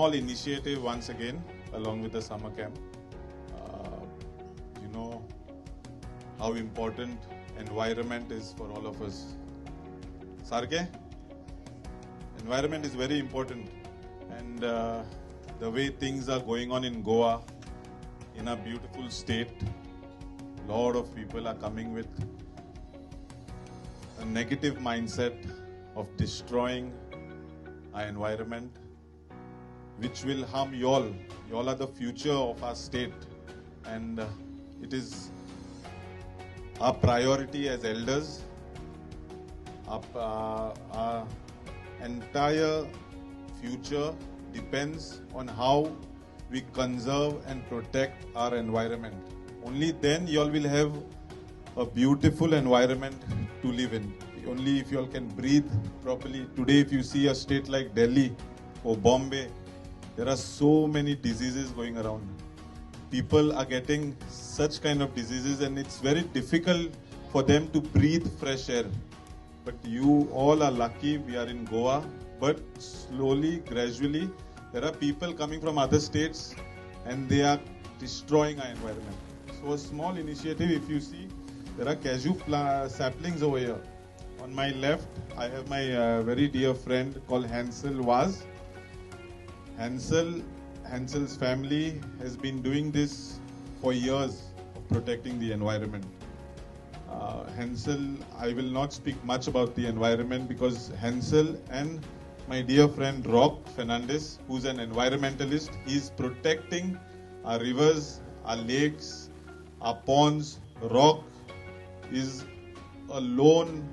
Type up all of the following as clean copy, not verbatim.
small initiative once again, along with the summer camp. You know how important environment is for all of us. Sarke? Environment is very important, and the way things are going on in Goa, in a beautiful state, lot of people are coming with a negative mindset of destroying our environment, which will harm y'all. Y'all are the future of our state, and it is our priority as elders. Our entire future depends on how we conserve and protect our environment. Only then y'all will have a beautiful environment to live in. Only if y'all can breathe properly. Today, if you see a state like Delhi or Bombay, there are so many diseases going around. People are getting such kind of diseases, and it's very difficult for them to breathe fresh air. But you all are lucky we are in Goa. But slowly, gradually, there are people coming from other states and they are destroying our environment. So a small initiative, if you see, there are cashew saplings over here. On my left, I have my very dear friend called Hansel Vaz. Hansel's family has been doing this for years, of protecting the environment. Hansel, I will not speak much about the environment because Hansel and my dear friend Rock Fernandez, who's an environmentalist, he's protecting our rivers, our lakes, our ponds. Rock is a lone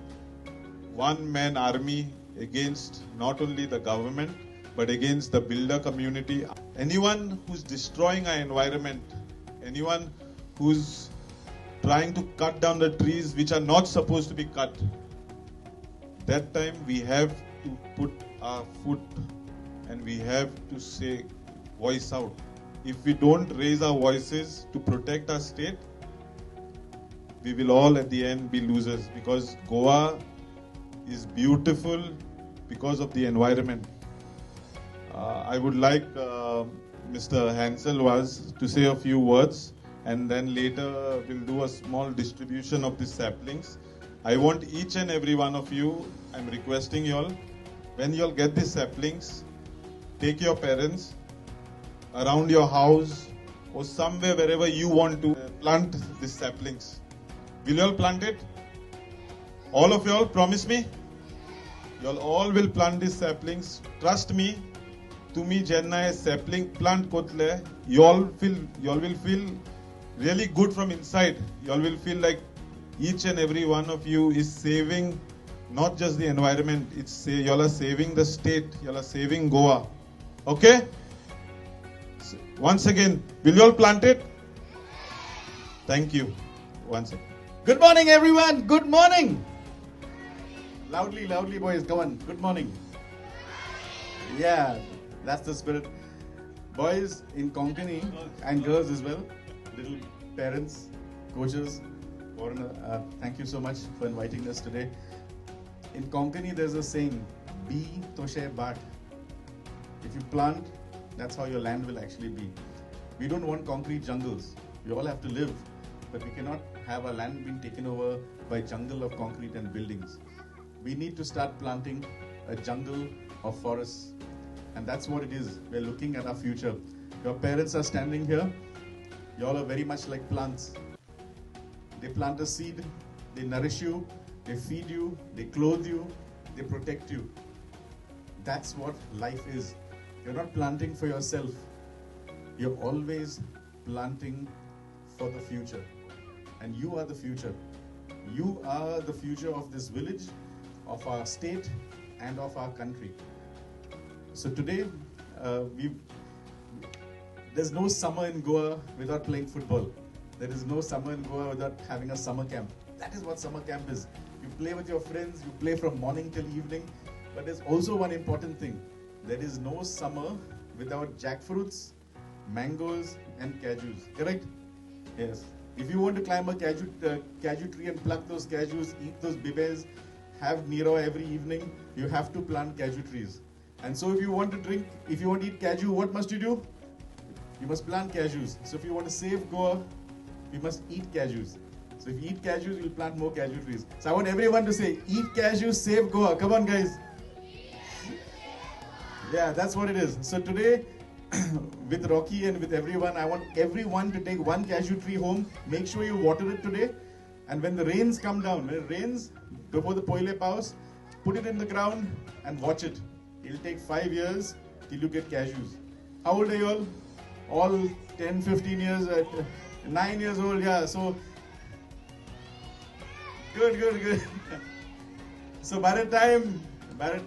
one-man army against not only the government, but against the builder community. Anyone who's destroying our environment, anyone who's trying to cut down the trees which are not supposed to be cut, that time we have to put our foot and we have to say, voice out. If we don't raise our voices to protect our state, we will all at the end be losers, because Goa is beautiful because of the environment. I would like Mr. Hansel Vaz to say a few words, and then later we'll do a small distribution of these saplings. I want each and every one of you, I'm requesting you all, when you all get these saplings, take your parents around your house or somewhere wherever you want to plant these saplings. Will you all plant it? All of you all, promise me? You all will plant these saplings. Trust me, तुम्ही ज्यांना हे sapling plant कोतले, you all will feel really good from inside. You all will feel like each and every one of you is saving not just the environment, you all are saving the state, you all are saving Goa. Okay? So, once again, will you all plant it? Thank you. Once again. Good morning, everyone. Good morning. Loudly, loudly, boys. Come on. Good morning. Yeah, that's the spirit. Boys in Konkani and girls as well. Little parents, coaches, foreigner. Thank you so much for inviting us today. In Konkani, there's a saying, "Bi toshe baat." If you plant, that's how your land will actually be. We don't want concrete jungles. We all have to live, but we cannot have our land being taken over by jungle of concrete and buildings. We need to start planting a jungle of forests, and that's what it is. We're looking at our future. Your parents are standing here. You all are very much like plants. They plant a seed, they nourish you, they feed you, they clothe you, they protect you. That's what life is. You're not planting for yourself. You're always planting for the future. And you are the future. You are the future of this village, of our state, and of our country. So today, there's no summer in Goa without playing football. There is no summer in Goa without having a summer camp. That is what summer camp is. You play with your friends, you play from morning till evening. But there's also one important thing. There is no summer without jackfruits, mangoes, and cashews. Correct? Yes. If you want to climb a cashew tree and pluck those cashews, eat those bibes, have Nero every evening, you have to plant cashew trees. And so if you want to drink, if you want to eat cashew, what must you do? You must plant cashews. So if you want to save Goa, you must eat cashews. So if you eat cashews, you'll plant more cashew trees. So I want everyone to say, eat cashews, save Goa. Come on, guys. Yeah, that's what it is. So today, with Rocky and with everyone, I want everyone to take one cashew tree home. Make sure you water it today. And when the rains come down, when it rains, before the Poile Paus, put it in the ground and watch it. It'll take 5 years till you get cashews. How old are you all? All 10, 15 years, 9 years old, yeah. So, good. So by the time,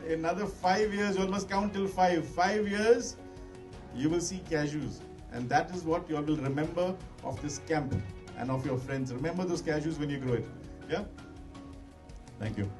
another 5 years, you almost count till 5. 5 years, you will see cashews. And that is what you all will remember of this camp and of your friends. Remember those cashews when you grow it. Yeah? Thank you.